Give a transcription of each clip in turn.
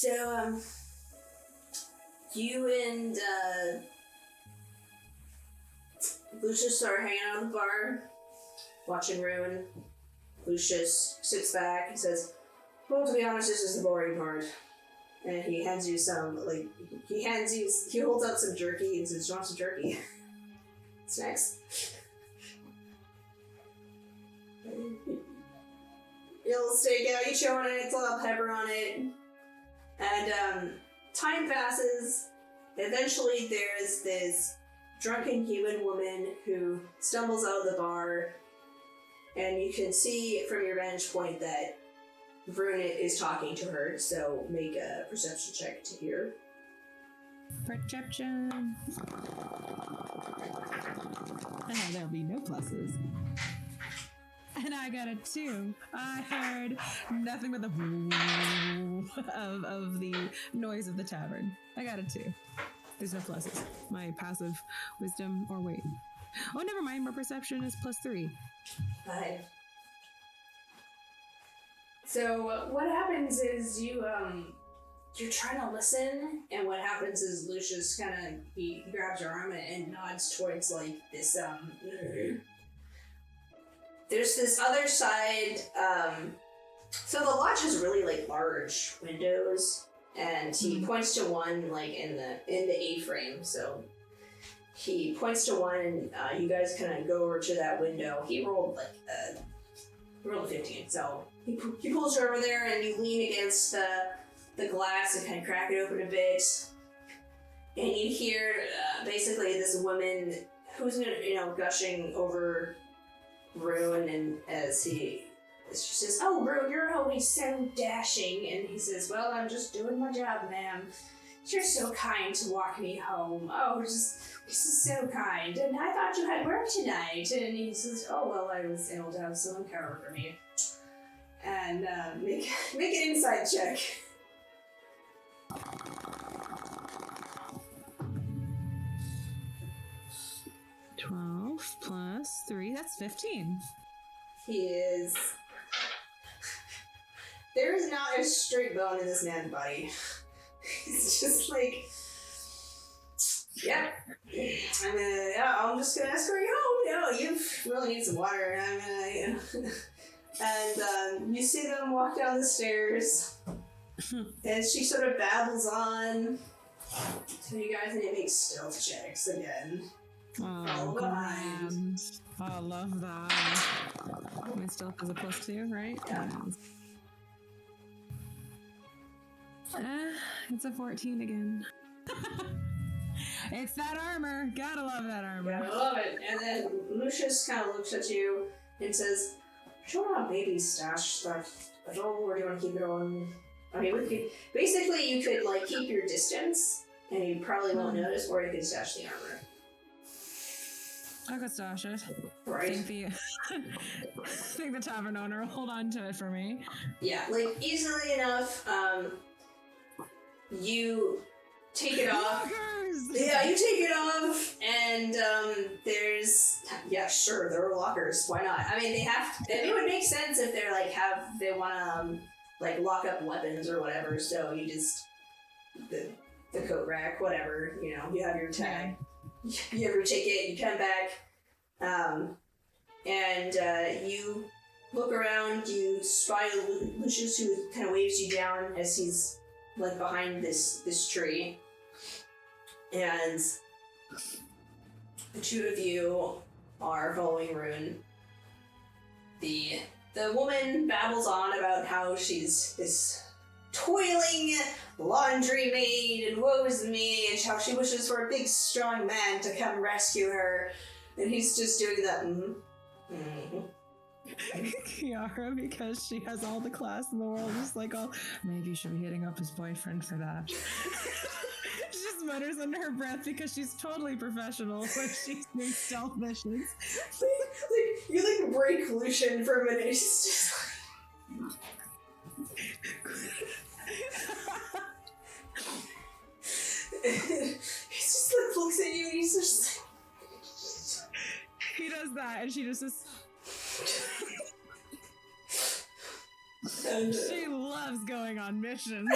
So, you and, Lucius are hanging out at the bar, watching Rune. Lucius sits back and says, well, to be honest, this is the boring part. And he hands you some, he holds out some jerky and says, do you want some jerky? Snacks. You'll steak out, you chew on it, it's a lot of pepper on it. And, time passes. Eventually there's this drunken human woman who stumbles out of the bar, and you can see from your vantage point that Rune is talking to her, so make a perception check to hear. Perception. There'll be no pluses. And I got a 2. I heard nothing but the of the noise of the tavern. I got a 2. There's no pluses. My passive wisdom, or wait. Oh, never mind. My perception is +3. 5. So what happens is you're trying to listen, and what happens is Lucius he grabs your arm and nods towards like this there's this other side, so the lodge has really like large windows, and he points to one like in the A-frame, so he points to one, and you guys kind of go over to that window. He rolled a 15, so he pulls you over there, and you lean against the glass and kind of crack it open a bit, and you hear basically this woman who's gushing over Rune, and she says, "Oh, Rune, you're always so dashing," and he says, "Well, I'm just doing my job, ma'am. You're so kind to walk me home. Oh, this is so kind. And I thought you had work tonight." And he says, "Oh, well, I was able to have someone cover for me." And make an insight check. 12 plus 3, that's 15. He is... There is not a straight bone in this man's body. He's just like... Yeah, I'm just gonna escort you home. You really need some water. I'm gonna, And you see them walk down the stairs, and she sort of babbles on. So you guys need to make stealth checks again. Oh, grand. I love that. My stealth is a +2, right? Yeah. It's a 14 again. It's that armor. Gotta love that armor. Yeah, I love it. And then Lucius kind of looks at you and says, "Do you want to maybe stash stuff at all, or do you want to keep it on?" I mean, you could like keep your distance, and you probably won't notice, or you could stash the armor. I could stash it. Right. I think the tavern owner will hold on to it for me. Yeah, like easily enough. You take it off. Lockers! Yeah, you take it off, and there are lockers. Why not? I mean, it would make sense if they're like they want to lock up weapons or whatever. So you just the coat rack, whatever. You have your tag. You have your ticket. You come back, and you look around. You spy Lucius, who kind of waves you down as he's like behind this tree. And the two of you are following Rune. The woman babbles on about how she's this toiling laundry maid and woe is me, and how she wishes for a big strong man to come rescue her. And he's just doing that. Ciara, because she has all the class in the world, just like, oh, maybe you should be hitting up his boyfriend for that. She just mutters under her breath because she's totally professional when she's doing stealth missions. You break Lucian for a minute. He's just he just looks at you and he's just he does that and she just says She loves going on missions.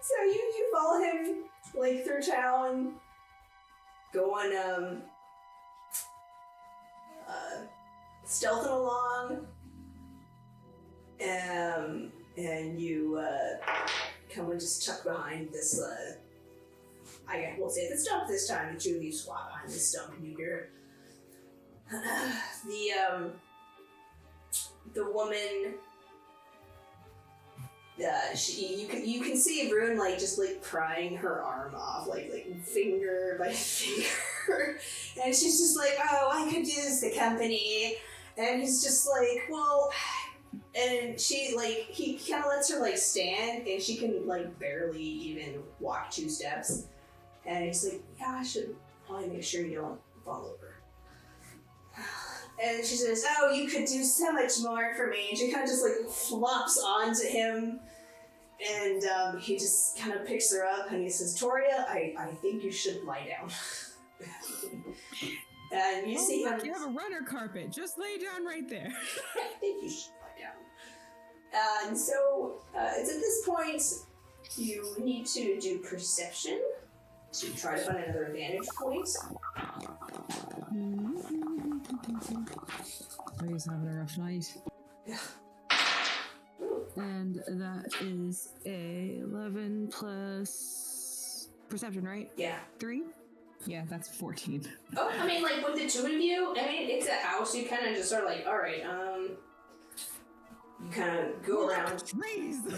So you follow him like through town, going stealthing along, and you come and just tuck behind this. I won't say the stump this time. The two of you squat behind this stump, and you hear the woman. You can see Rune like just like prying her arm off, like finger by finger, and she's just like, "Oh, I could use the company," and he's just like, "Well," and she like he kind of lets her like stand, and she can like barely even walk 2 steps, and he's like, "Yeah, I should probably make sure you don't fall over." And she says, "Oh, you could do so much more for me." And she kind of just like flops onto him, and he just kind of picks her up and he says, "Toria, I think you should lie down." And you see him. Look, you have a runner carpet. Just lay down right there. I think you should lie down. And so it's at this point you need to do perception to try to find another advantage point. Oh, he's having a rough night. Yeah. And that is a 11 plus perception, right? Yeah. 3? Yeah, that's 14. Oh, I mean, like, with the two of you, I mean, it's a house, you kind of just sort of like, alright, you kind of go around.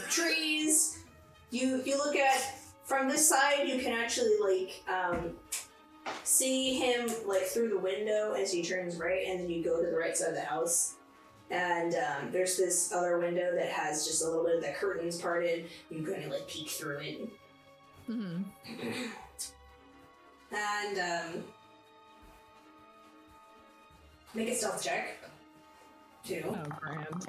Trees! You look at, from this side, you can actually, like, see him, like, through the window as he turns right, and then you go to the right side of the house. And there's this other window that has just a little bit of the curtains parted. You kind of, like, peek through it. Mm-hmm. And, make a stealth check. 2. Oh, grand.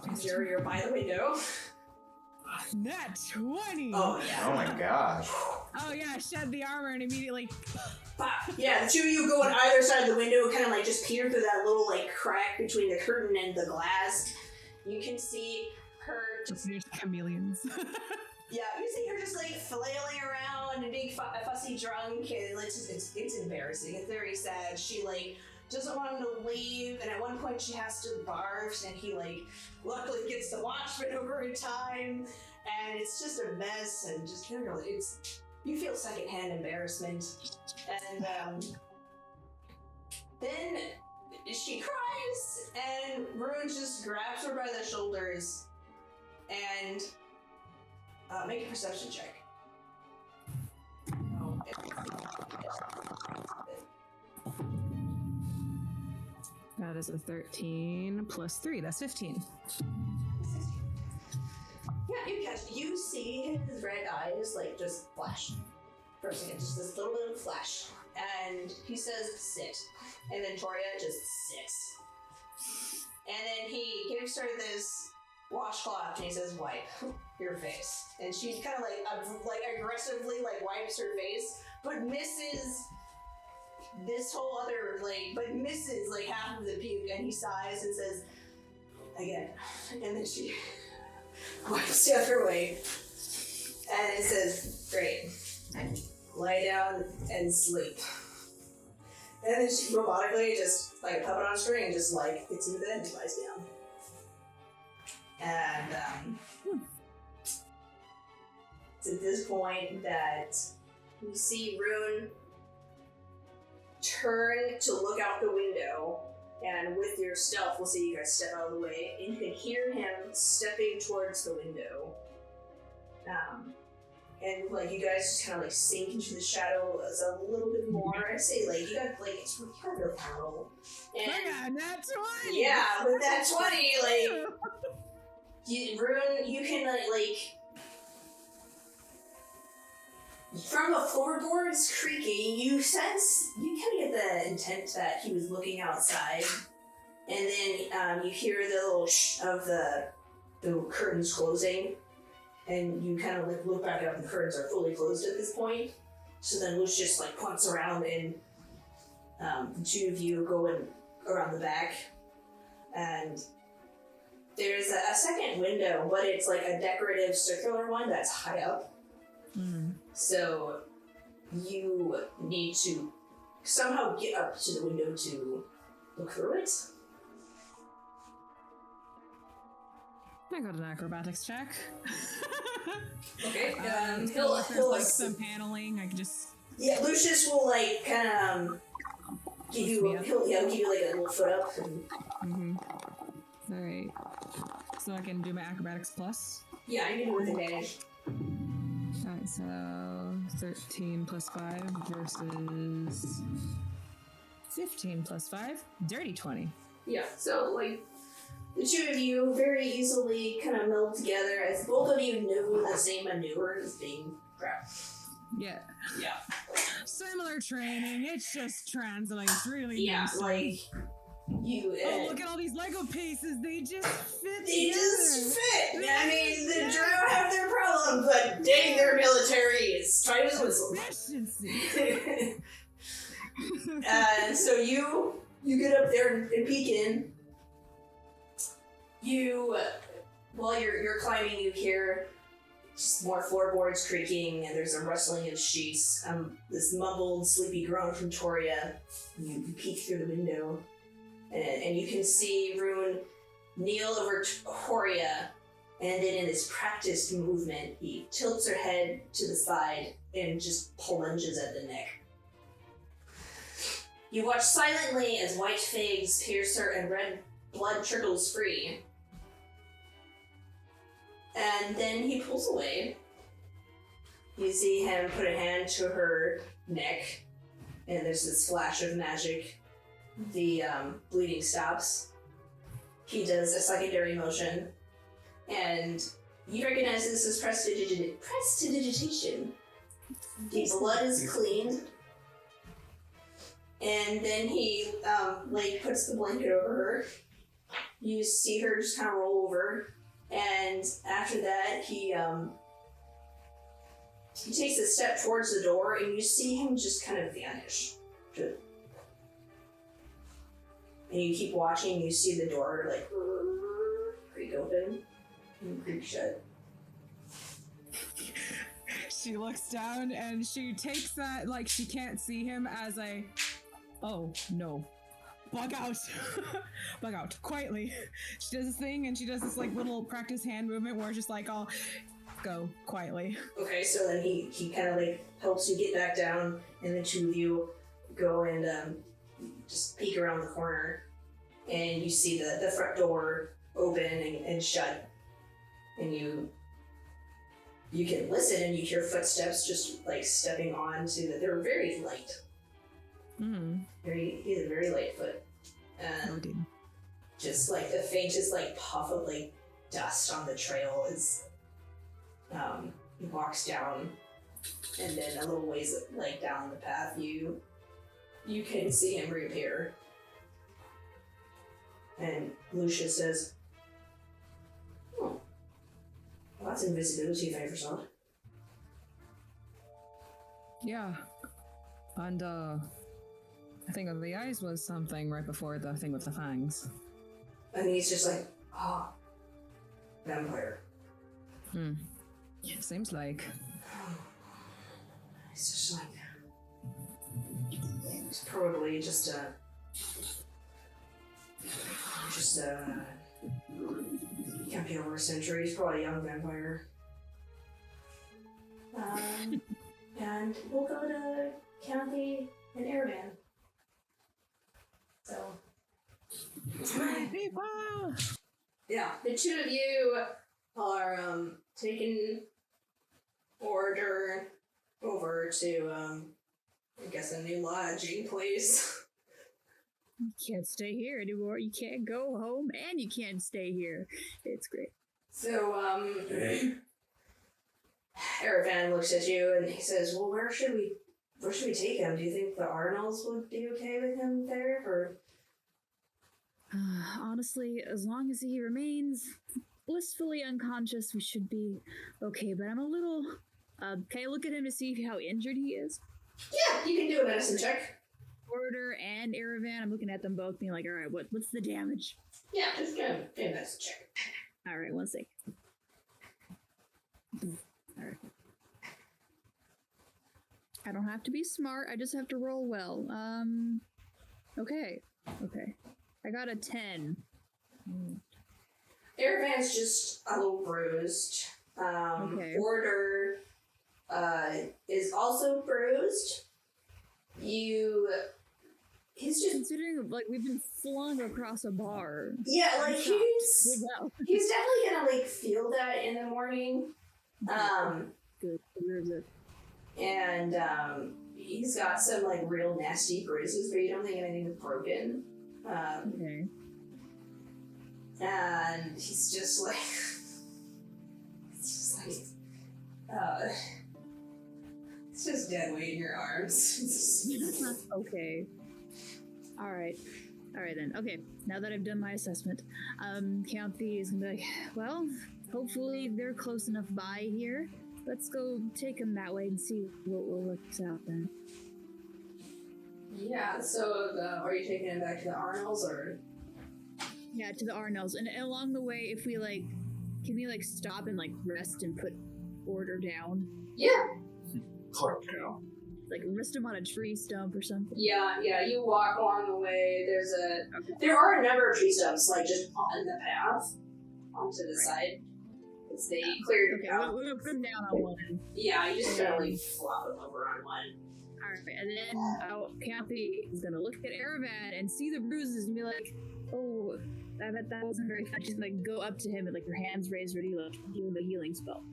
Because you're by the window. Nat 20! Oh, yeah. Oh my gosh. Oh, yeah, shed the armor and immediately... Yeah, the two of you go on either side of the window, kind of like just peer through that little like crack between the curtain and the glass. You can see her just... chameleons. Yeah, you see her just like flailing around and being fussy drunk, and it's embarrassing. It's very sad. She like doesn't want him to leave, and at one point she has to barf, and he like luckily gets the watchman over in time, and it's just a mess, and just you feel secondhand embarrassment, and then she cries, and Rune just grabs her by the shoulders, and make a perception check. Oh, that is a 13 plus 3. That's 15. Yeah, you see his red eyes like just flash for a second, just this little bit of flash, and he says sit, and then Toria just sits, and then he gives her this washcloth and he says wipe your face, and she kind of like aggressively like wipes her face, but misses this whole other but misses like half of the puke, and he sighs and says again, and then she wipes the other way, and it says, great, lie down and sleep. And then she robotically just, like a puppet on a string, just like gets into bed and lies down. And it's at this point that you see Rune turn to look out the window, and with your stealth, we'll see you guys step out of the way, and you can hear him stepping towards the window. And like you guys just kind of like sink into the shadow a little bit more. I'd say like you got like it's kind of real powerful. And that's 20. yeah, with that 20, like Rune, you can like from the floorboards creaking, you sense, you kind of get the intent that he was looking outside, and then you hear the little shh of the curtains closing, and you kind of like look back up and the curtains are fully closed at this point. So then Lucius like points around and The two of you go in around the back, and there's a second window, but it's like a decorative circular one that's high up. So you need to somehow get up to the window to look through it. I got an acrobatics check. Okay. He'll like some paneling. I can just. Yeah, Lucius will like kind of give you. He'll give you like a little foot up. And... All right. So I can do my acrobatics plus. Yeah, I can do it with advantage. Alright, so 13 plus 5 versus 15 plus 5. Dirty 20. Yeah, so like the two of you very easily kind of meld together as both of you know the same maneuver is being grabbed. Yeah. Yeah. Similar training, it just translates really nicely. Like you. Oh, look at all these Lego pieces. They just fit. They just fit. I mean, the Drow have their problems, but dang, their military is tight as a whistle. So you get up there and peek in. While you're climbing, you hear just more floorboards creaking, and there's a rustling of sheets. This mumbled, sleepy groan from Toria. You peek through the window. And you can see Rune kneel over Toria, and then in this practiced movement, he tilts her head to the side and just plunges at the neck. You watch silently as white fangs pierce her and red blood trickles free. And then he pulls away. You see him put a hand to her neck, and there's this flash of magic. The bleeding stops. He does a secondary motion, and you recognize this as prestidigitation. The blood is cleaned, and then he puts the blanket over her. You see her just kind of roll over, and after that he takes a step towards the door, and you see him just kind of vanish. And you keep watching, you see the door like creak open and creak shut. She looks down and she takes that, like she can't see him, as a, oh no, bug out. Bug out, quietly. She does this thing and she does this like little practice hand movement where it's just like, I'll go quietly. Okay, so then he kind of like helps you get back down, and the two of you go and just peek around the corner, and you see the front door open and shut, and you can listen, and you hear footsteps just like stepping onto the. They're very light. He's a very light foot. Just like the faintest like puff of like dust on the trail is he walks down, and then a little ways like down the path you can see him reappear. And Lucius says, "Oh, well, that's invisibility if I ever saw it." Yeah. And I think of the eyes was something right before the thing with the fangs. And he's just like, "Oh, vampire." Yeah, seems like. It's just like, it's probably just can't be over a century. He's probably a young vampire. And we'll go to Keyanthi and Eravan. So. Yeah, the two of you are taking Oreadr over to I guess a new lodging place. You can't stay here anymore. You can't go home and you can't stay here. It's great. So Eravan looks at you and he says, "Well, where should we take him? Do you think the Arnolds would be okay with him there, or?" Honestly, as long as he remains blissfully unconscious, we should be okay. But I'm a little... can I look at him to see how injured he is? Yeah, you can do a medicine check. Oreadr and Eravan. I'm looking at them both, being like, all right, what's the damage? Yeah, just gonna invest check. All right, 1 sec. All right. I don't have to be smart. I just have to roll well. Okay. I got a 10. Eravan's just a little bruised. Okay. Oreadr is also bruised. He's just Considering, like, we've been flung across a bar. yeah, like he's Well, definitely gonna like feel that in the morning. good. Deserves it. And he's got some like real nasty bruises, but you don't think anything's broken. Okay. And he's just like, it's just dead weight in your arms. Okay. All right then. Okay, now that I've done my assessment, Keyanthi is gonna be like, well, hopefully they're close enough by here. Let's go take them that way and see what works out then. Yeah, so are you taking him back to the Arnolds, or? Yeah, to the Arnolds. And along the way, if we can we stop and rest and put Oreadr down? Yeah. Like rest him on a tree stump or something? Yeah, you walk along the way, there are a number of tree stumps, like just on the path, onto the side. Because they cleared out. We're gonna put him down on one. Yeah, you just gotta flop him over on one. Alright, and then Keyanthi is gonna look at Eravan and see the bruises and be like, oh, I bet that wasn't very fun. She's gonna go up to him with her hands raised ready to give him a healing spell.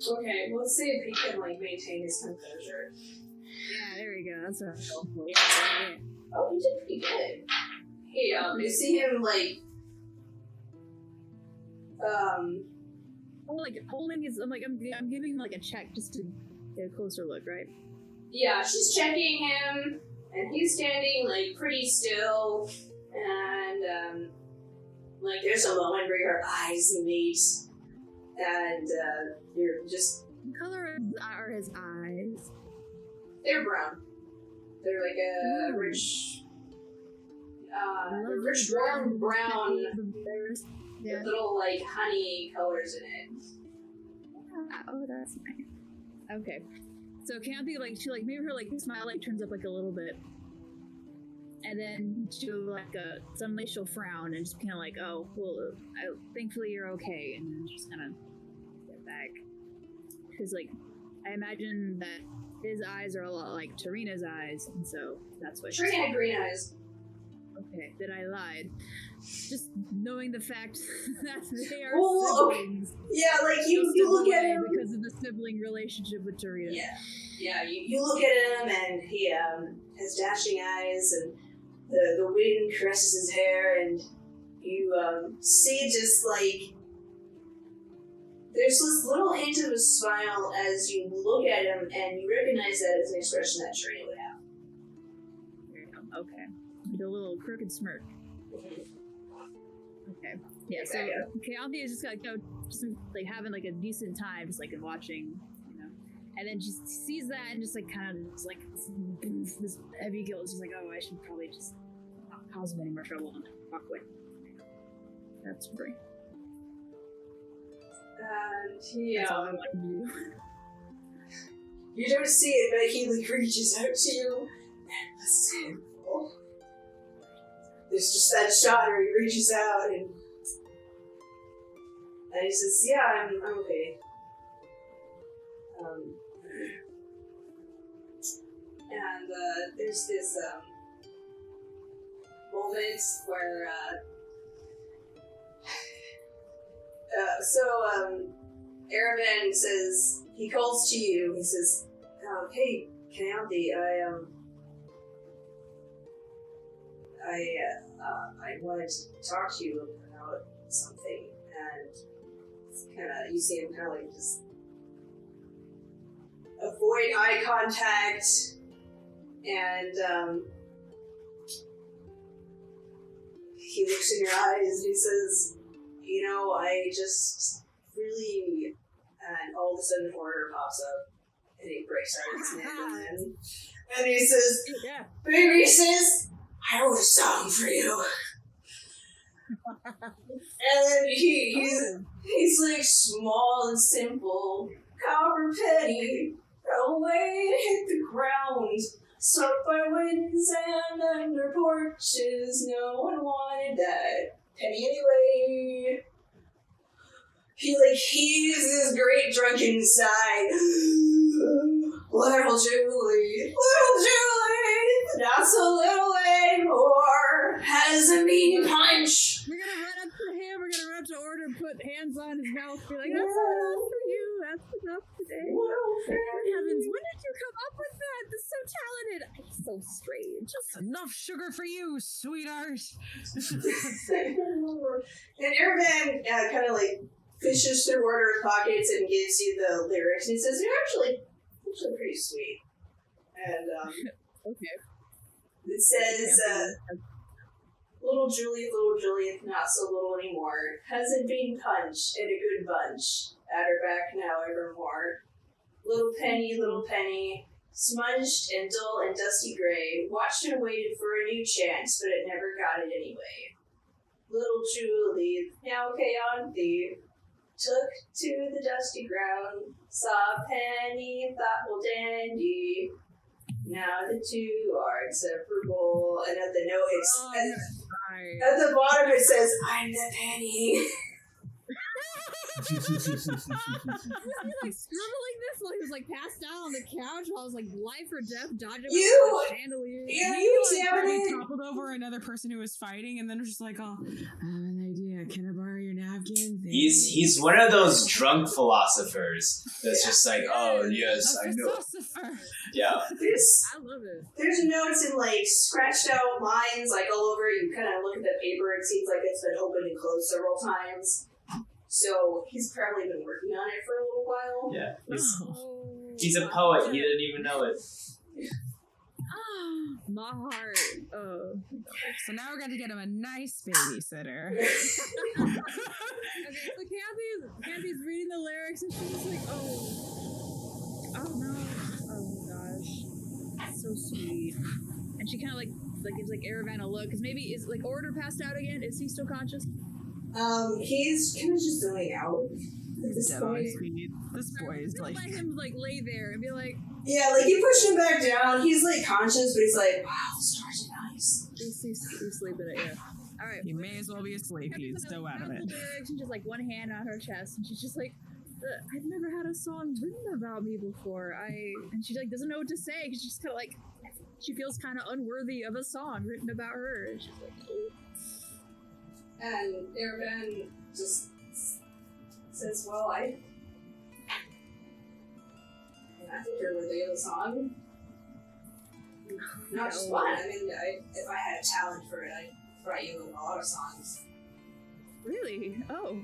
Okay, let's see if he can maintain his composure. Yeah, there we go. That's what I'm going for. Yeah. Oh, he did pretty good. Hey, you see him holding his. I'm giving him a check just to get a closer look, right? Yeah, she's checking him, and he's standing pretty still, and there's a moment where your eyes meet, and you're just. What color are his eyes? They're brown. They're like a rich brown yeah. with little honey colors in it. Oh, that's nice. Okay. So Keyanthi, she maybe her smile turns up a little bit. And then she'll suddenly she'll frown and just kinda oh, well, thankfully you're okay, and then just kinda get back. Because I imagine that his eyes are a lot like Tarina's eyes, and so that's what Tarina had green eyes. Okay, then I lied. Just knowing the fact that they are siblings. Okay. Yeah, you look at him because of the sibling relationship with Tarina. Yeah. You look at him, and he has dashing eyes, and the wind caresses his hair, and you see just there's this little hint of a smile as you look at him, and you recognize that as an expression that Tarina would have. There you go. Okay. With a little crooked smirk. Okay. Yeah, so Keyanthi is just having a decent time, just watching, and then she sees that and just this heavy guilt is just oh, I should probably just not cause him any more trouble and walk away. That's great. And that's all I want to do. You don't see it, but he reaches out to you, and the sample. There's just that shot where he reaches out and he says, "Yeah, I'm okay." And there's this moment where Eravan says, he calls to you. He says, "Hey, Keyanthi, I wanted to talk to you about something," and you see him just avoid eye contact, and he looks in your eyes and he says, I just and all of a sudden Oreadr pops up and he breaks out its neck, And he says, Yeah. baby sis, I wrote a song for you. And then he's like small and simple, copper penny, away and hit the ground. Swept by winds and under porches, no one wanted that penny anyway. He heaves this great drunken sigh. Little Julie, not so little anymore, has a mean punch. We're gonna run up to him, we're gonna run up to Oreadr, put hands on his mouth, be like, that's enough for you, that's enough today. Good heavens, when did you come up with that? That's so talented. He's so strange. Just enough sugar for you, sweetheart. And Eravan kind of fishes through Oreadr's pockets and gives you the lyrics, and he says, "You're actually pretty sweet." And Okay. it says, little Julie, not so little anymore, hasn't been punched in a good bunch, at her back now evermore. Little penny, smudged and dull and dusty gray, watched and waited for a new chance, but it never got it anyway. Little Julie, now Keyanthi, took to the dusty ground, saw Penny, thought, well, dandy. Now the two are inseparable, and at the note, at the bottom it says, I'm the penny. He was scribbling this while he was passed out on the couch while I was life or death, dodging the chandelier. He toppled over another person who was fighting, and then was just like, oh, I have an idea. Can I borrow your napkin? He's one of those drunk philosophers that's just oh yes, I know. Yeah. I love it. There's notes in scratched out lines all over. You kind of look at the paper, it seems like it's been opened and closed several times. So he's probably been working on it for a little while. Yeah, he's a poet. He didn't even know it. My heart. Oh. So now we're going to get him a nice babysitter. Okay, so Keyanti's reading the lyrics and she's just oh no, oh gosh, so sweet. And she kind of gives Eravan a look, because maybe is Oreadr passed out again? Is he still conscious? He's kind of just zoning out at this point. This boy is let him lay there and be yeah, you push him back down. He's conscious, but he's wow, the stars are nice. He's sleeping it, yeah. All right. He may as well be asleep. He's so out of it. She's just one hand on her chest, and she's just I've never had a song written about me before. And she doesn't know what to say, because she's kind of she feels kind of unworthy of a song written about her. And she's oh. And Eravan just says, well, I think you're worthy of a song. Not just one. I mean, if I had a talent for it, I'd write you a lot of songs. Really? Oh.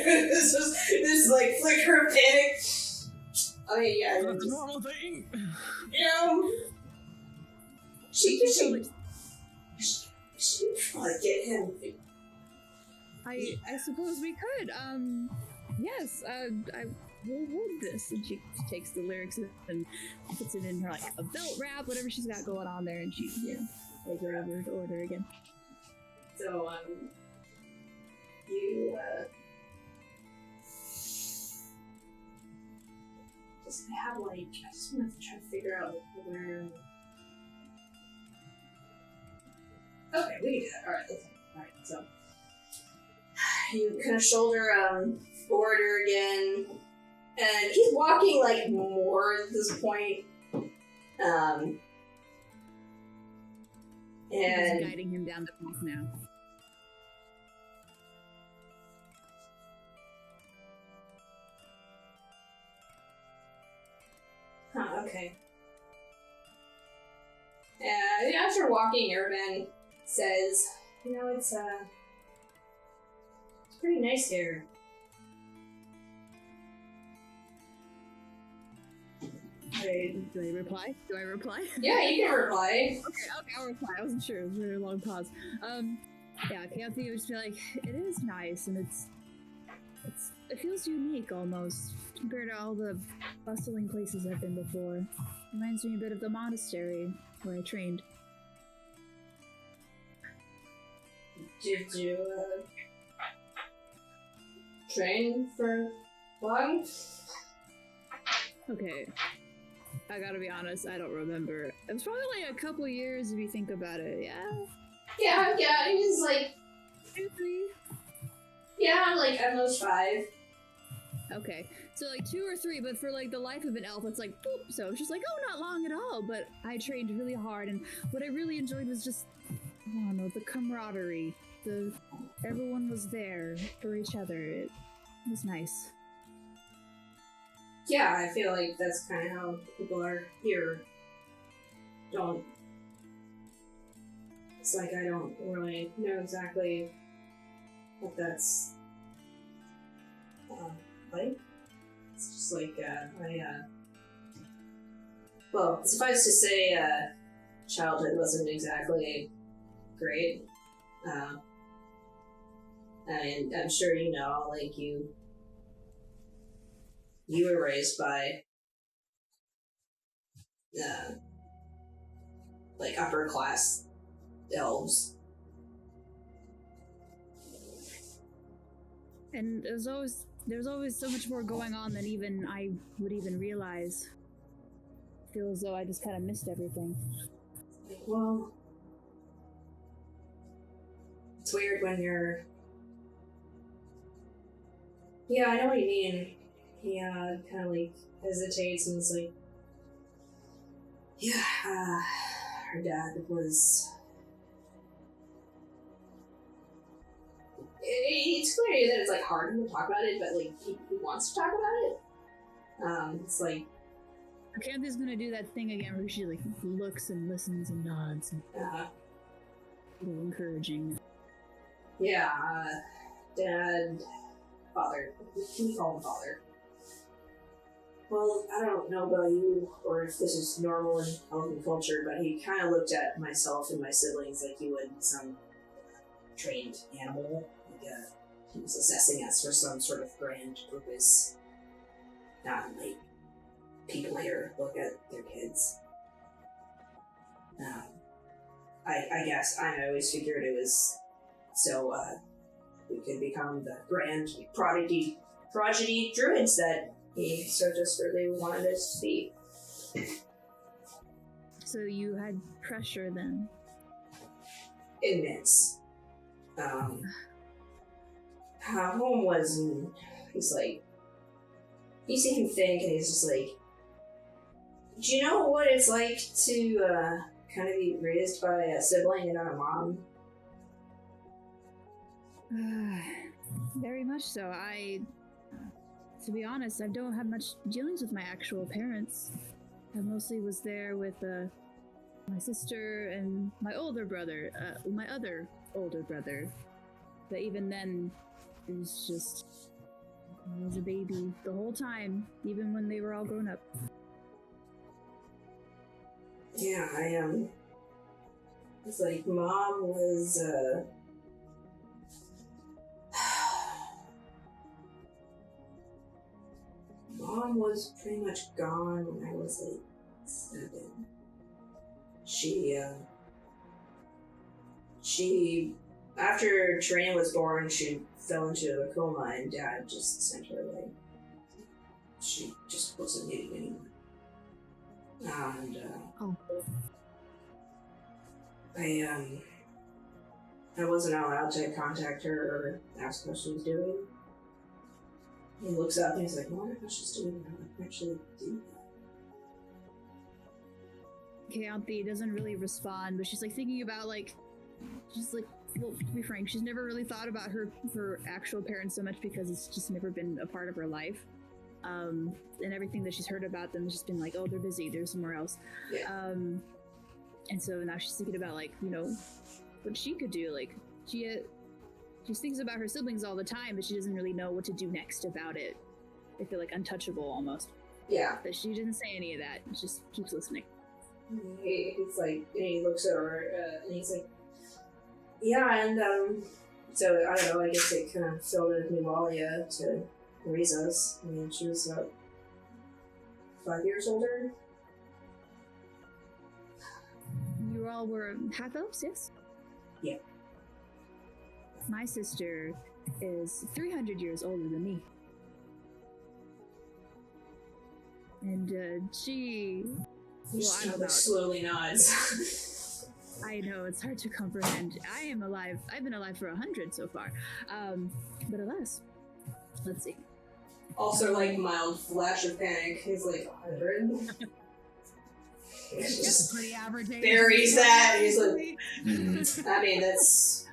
this flicker of panic. I mean, yeah. That's a normal thing. She get him. I suppose we could. Yes. I will hold this, and she takes the lyrics and puts it in her a belt wrap, whatever she's got going on there, and she takes her over to Oreadr again. So you just have I just want to try to figure out where. Okay, we can do that. Alright, so you kind of shoulder Oreadr again, and he's walking more at this point. And he's guiding him down the path now. Okay. After walking, Eravan says, it's pretty nice here. Do I reply? Yeah, you can reply. Okay, I'll reply. I wasn't sure. It was a very long pause. Yeah, Keyanthi would just be it is nice, and it feels unique almost compared to all the bustling places I've been before. Reminds me a bit of the monastery where I trained. Did you train for long? Okay. I gotta be honest, I don't remember. It was probably like a couple years if you think about it, yeah? Yeah, it was like... 2, 3? Yeah, like at most 5. Okay, so like 2 or 3, but for like the life of an elf, it's like, boop. So it's just like, oh, not long at all, but I trained really hard, and what I really enjoyed was just, I don't know, the camaraderie. Everyone was there for each other. It was nice. Yeah, I feel like that's kind of how people are here. It's like I don't really know exactly what that's like. It's just like, well, suffice to say, childhood wasn't exactly great. And I'm sure you know, like, you were raised by, like, upper class elves. And there's always so much more going on than even I would even realize. I feel as though I just kind of missed everything. Well, it's weird when you're... Yeah, I know what you mean. He kind of like hesitates and is like, yeah, her dad was... It's clear that it's like hard to talk about it, but like he wants to talk about it. It's like... Keyanti's gonna do that thing again where she like looks and listens and nods and a little encouraging. Yeah, dad, father. Can we call him father? Well, I don't know about you, or if this is normal in elven culture, but he kind of looked at myself and my siblings like he would some trained animal. Like, he was assessing us for some sort of grand purpose. Not like people here look at their kids. I guess I always figured it was so we could become the grand prodigy druids that he so desperately wanted us to be. So you had pressure then? Immense. Home was, he's like, you see him think, and he's just like, do you know what it's like to kind of be raised by a sibling and not a mom? Very much so. To be honest, I don't have much dealings with my actual parents. I mostly was there with my sister and my older brother, my other older brother. But even then, it was just, I was a baby the whole time, even when they were all grown up. Yeah, it's like mom was, Mom was pretty much gone when I was like 7. She, after Trina was born, she fell into a coma and Dad just sent her away. She just wasn't needed anymore. And, I wasn't allowed to contact her or ask what she was doing. He looks up and he's like, I wonder how she's doing. I actually do that. Keyanthi doesn't really respond, but she's like thinking about well, to be frank, she's never really thought about her actual parents so much because it's just never been a part of her life. And everything that she's heard about them has just been like, oh, they're busy, they're somewhere else. Yeah. And so now she's thinking about like, what she could do. Like she thinks about her siblings all the time, but she doesn't really know what to do next about it. They feel like untouchable almost. Yeah. But she didn't say any of that. She just keeps listening. He's like, and he looks at her, and he's like, yeah, and, so, I don't know, I guess it kind of filled in Nuvalia to raise us. I mean, she was about 5 years older. You all were half elves, yes? Yeah. My sister is 300 years older than me. And she... Well, I'm slowly nods. I know, it's hard to comprehend. I am alive. I've been alive for 100 so far. But alas, let's see. Also, like, mild flash of panic. He's like, 100? Just pretty average age. Buries that. He's like, I mean, that's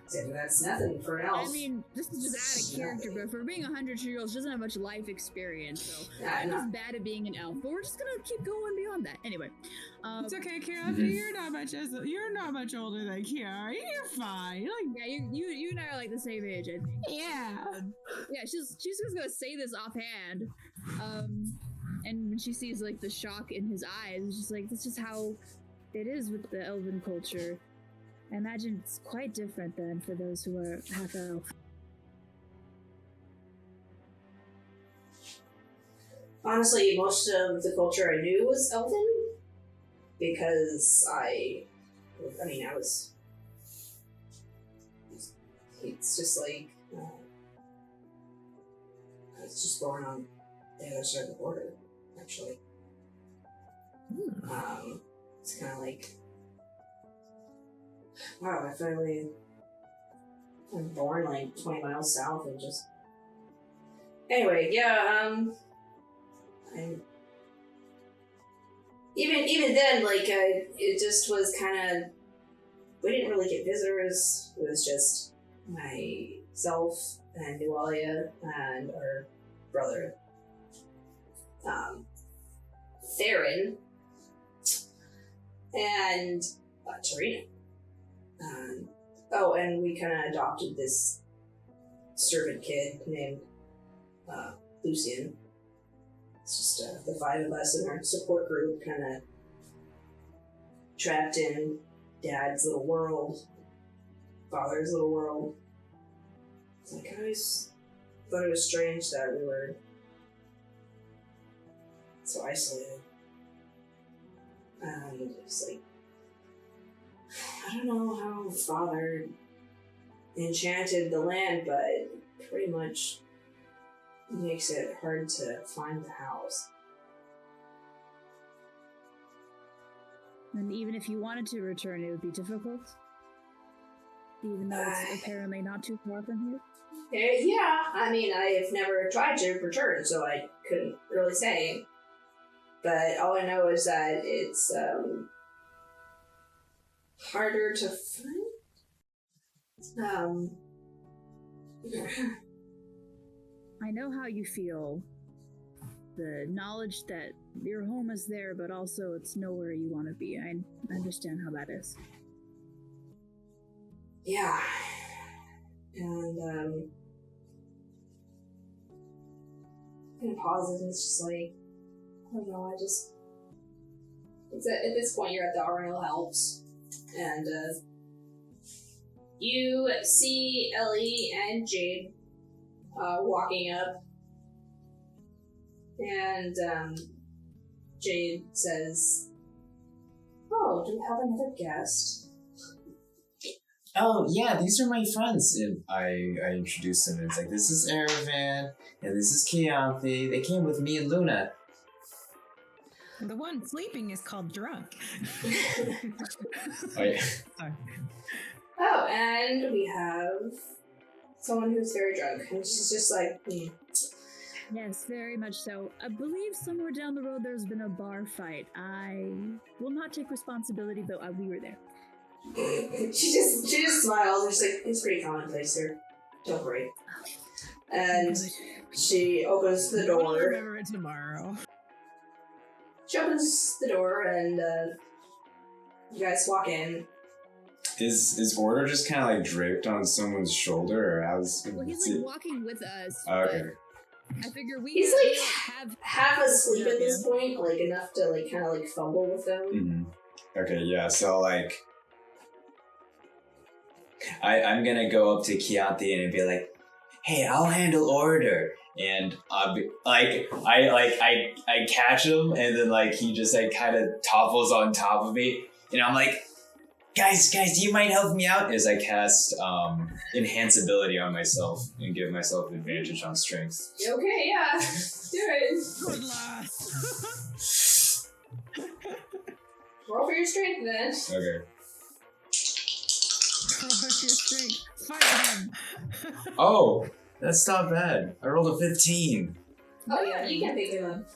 nothing for an elf. I mean, this is just out of character, but for being 100-year-old, she doesn't have much life experience, so I'm just bad at being an elf. But we're just gonna keep going beyond that. Anyway, it's okay, Keyanthi. You're not much older than Kiara. You're fine. Like, yeah, you and I are like the same age. And, yeah. Yeah, she's just gonna say this offhand. And when she sees like the shock in his eyes, it's just like, this is how it is with the elven culture. I imagine it's quite different than for those who are half elf. Honestly, most of the culture I knew was elven, because I was, it's just like, I was just born on the other side of the border, actually. It's kind of like, wow, I'm born like 20 miles south and just... Anyway, yeah, even then, like, it just was kind of... We didn't really get visitors. It was just myself and Nualia and our brother, Theron, and Tarina. And we kind of adopted this servant kid named Lucian. It's just the five of us in our support group, kind of trapped in Dad's little world, Father's little world. It's like, I always thought it was strange that we were so isolated. And it's like, I don't know how Father enchanted the land, but pretty much makes it hard to find the house. And even if you wanted to return, it would be difficult? Even though it's apparently not too far from here? Yeah, I mean, I've never tried to return, so I couldn't really say. But all I know is that it's harder to find. I know how you feel. The knowledge that your home is there, but also it's nowhere you want to be. I understand how that is. Yeah. And, kind of pauses and it's just like, I don't know, at this point you're at the RNL Helps, and, you see Ellie and Jade, walking up, and, Jade says, "Oh, do we have another guest?" Oh, yeah, these are my friends. And I introduced them, and it's like, this is Eravan, and this is Keyanthi. They came with me and Luna. The one sleeping is called drunk. Oh, yeah. Sorry. Oh, and we have someone who's very drunk, and she's just like, Yes, very much so. I believe somewhere down the road there's been a bar fight. I will not take responsibility, though we were there. She just smiles, and she's like, it's pretty commonplace here. Don't worry. And she opens the I'll door. remember it tomorrow. She opens the door, and you guys walk in. Is Oreadr just kind of like draped on someone's shoulder, or how's? Well, he's like walking with us. Okay. I figure He's we like have half asleep at this point, like enough to like kind of like fumble with them. Mm-hmm. Okay, yeah. So like, I'm gonna go up to Keyanthi and be like, "Hey, I'll handle Oreadr. and I catch him, and then like he just like kind of topples on top of me, and I'm like, guys, you might help me out as I cast enhance ability on myself and give myself advantage on strength. Okay, yeah, do it. Good lass. Roll for your strength then. Okay. Fight him. Oh, that's not bad. I rolled a 15. Oh yeah, you can pick him up.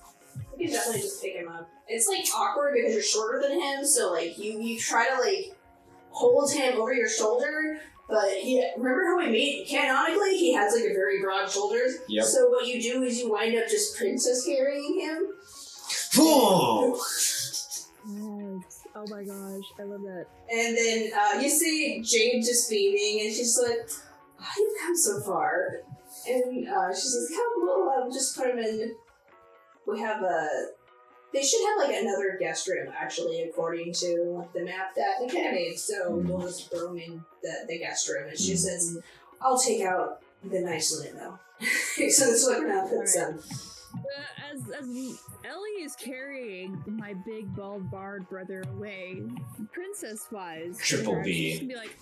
You can definitely just pick him up. It's like awkward because you're shorter than him, so like you try to like hold him over your shoulder, but remember how we made canonically he has like a very broad shoulders? Yep. So what you do is you wind up just princess carrying him. Whoa! Yes. Oh my gosh, I love that. And then you see Jade just beaming, and she's like, oh, "You've come so far." And she says, "Come, we'll just put him in. We have They should have like another guest room, actually, according to the map that we kind of made. So we'll just throw him in the guest room." And she says, "I'll take out the nice linen though." So that's what we're gonna put some. As Ellie is carrying my big bald barred brother away, princess-wise, Triple B. she's gonna be like,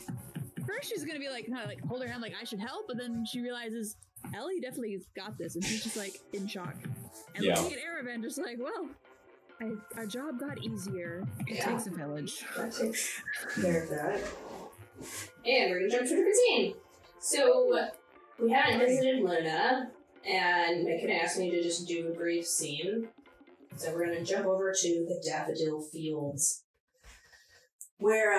first she's gonna be like, kind of like hold her hand like I should help, but then she realizes Ellie definitely got this, and she's just like in shock. And looking at Eravan, just like, well, our job got easier. It takes a village. That takes care of that. And we're gonna jump to the cuisine. So we haven't visited Luna, and Megan asked me to just do a brief scene. So we're gonna jump over to the Daffodil Fields, where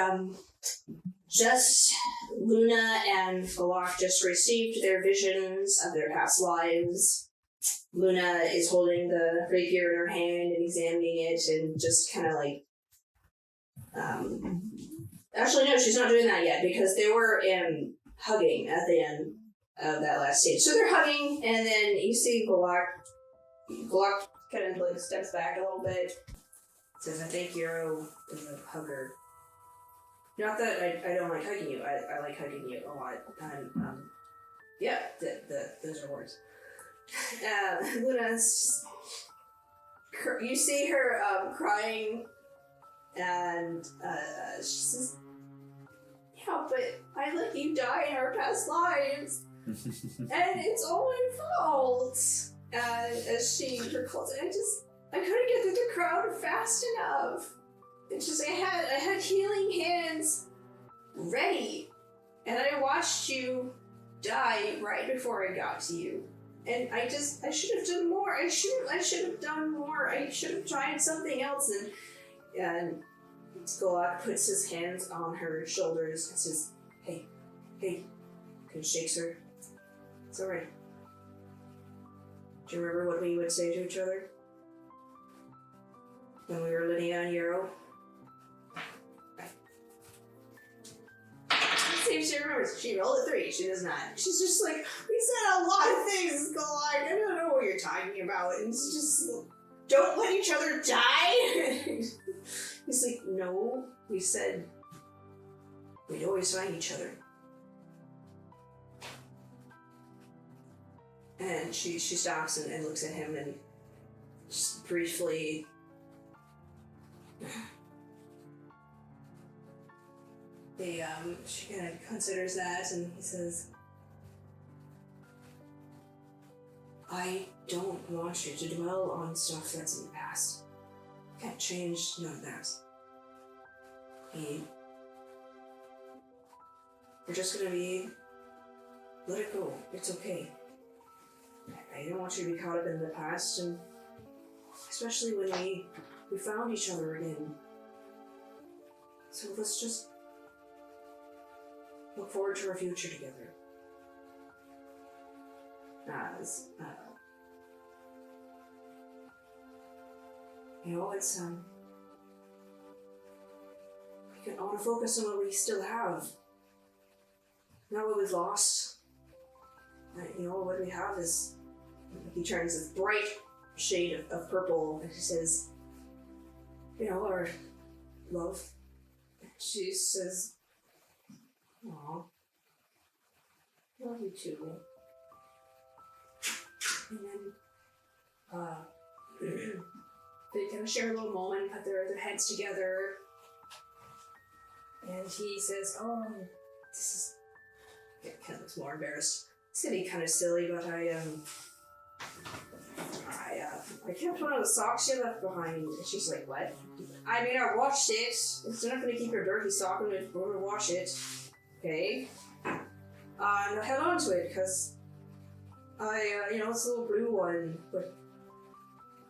just Luna and Falak just received their visions of their past lives. Luna is holding the rapier in her hand and examining it, and just kind of like actually no, she's not doing that yet, because they were hugging at the end of that last stage. So they're hugging, and then you see Falak kind of like steps back a little bit, says, "I think Euro is a hugger." Not that I don't like hugging you. I like hugging you a lot. And, yeah, those are words. Luna's you see her crying, and she says, "Yeah, but I let you die in our past lives, and it's all my fault." As she recalls it, I couldn't get through the crowd fast enough. It's just I had healing hands ready, and I watched you die right before I got to you. And I should have done more. I should have done more. I should have tried something else. And Skolak puts his hands on her shoulders and says, Hey, and shakes her. It's alright. Do you remember what we would say to each other when we were living on Euro? See if she remembers. She rolled a 3. She does not. She's just like, we said a lot of things, Skolak. I don't know what you're talking about. And it's just, don't let each other die. He's like, no, we said we'd always find each other. And she stops and looks at him and just briefly she kind of considers that, and he says, I don't want you to dwell on stuff that's in the past. Can't change none of that. We're just gonna let it go. It's okay. I don't want you to be caught up in the past, and especially when we found each other again. So let's just look forward to our future together. As it's I want to focus on what we still have, not what we've lost. What we have is, he turns this bright shade of purple, and he says, our love. She says, aw, love you too. And then they kind of share a little moment, put their heads together. And he says, "Oh, this is..." It kind of looks more embarrassed. It's gonna be kind of silly, but I kept one of the socks you left behind. And she's like, "What?" "I mean, I washed it. It's not gonna keep your dirty sock. I'm gonna wash it. Okay? And I held on to it, because it's a little blue one, but,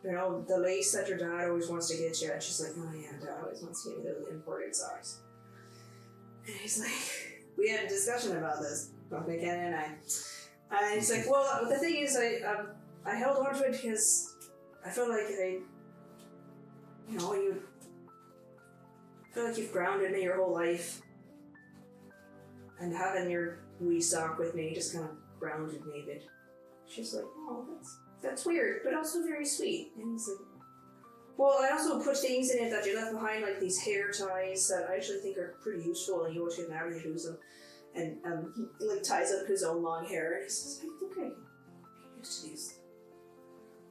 the lace that your dad always wants to get you." And she's like, "Oh yeah, Dad always wants to get me those imported socks." And he's like, "We had a discussion about this, okay, Ken and I." And he's like, "Well, the thing is, I held on to it because I feel like you've grounded me your whole life. And having your wee sock with me just kind of grounded me a bit." She's like, "Oh, that's weird, but also very sweet." And he's like, "Well, I also put things in it that you left behind, like these hair ties that I actually think are pretty useful, and you always get married to use them." And he ties up his own long hair, and he says, "I think I can get used to these."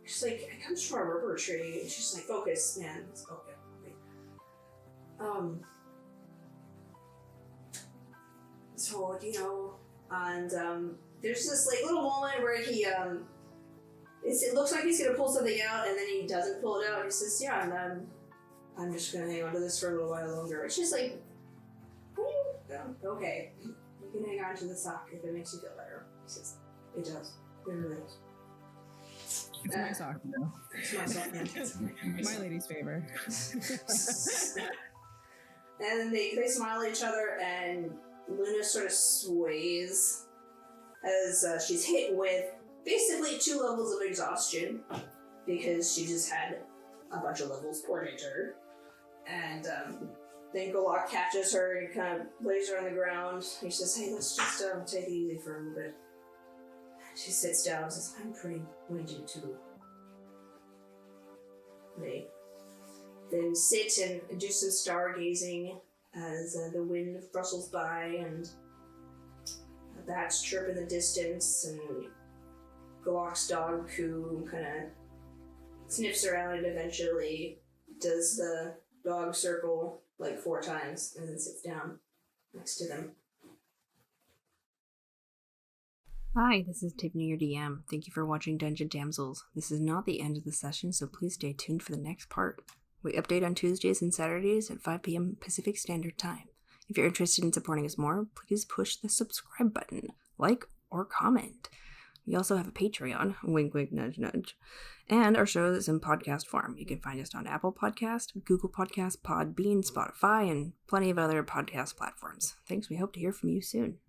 She's like, "It comes from a rubber tree." And she's like, "Focus, man." It's okay. So, and there's this little moment where he it looks like he's gonna pull something out, and then he doesn't pull it out. He says, "Yeah, and I'm just gonna hang on to this for a little while longer." And she's like, "Okay, you can hang on to the sock if it makes you feel better." He says, "It does. It really does." It's my sock, though. It's my sock, yeah. My lady's favor. And then they smile at each other, and Luna sort of sways as she's hit with basically 2 levels of exhaustion, because she just had a bunch of levels poured into her. And then Golok catches her and kind of lays her on the ground. He says, "Hey, let's just take it easy for a little bit." She sits down and says, "I'm pretty winded too." They then sit and do some stargazing as the wind rustles by and bats chirp in the distance, and Golok's dog, Koo, kind of sniffs around and eventually does the dog circle 4 times and then sits down next to them. Hi, this is Tiffany, your DM. Thank you for watching Dungeon Damsels. This is not the end of the session, so please stay tuned for the next part. We update on Tuesdays and Saturdays at 5 p.m. Pacific Standard Time. If you're interested in supporting us more, please push the subscribe button, like, or comment. We also have a Patreon, wink wink nudge nudge, and our show is in podcast form. You can find us on Apple Podcast, Google Podcast, Podbean, Spotify, and plenty of other podcast platforms. Thanks, we hope to hear from you soon.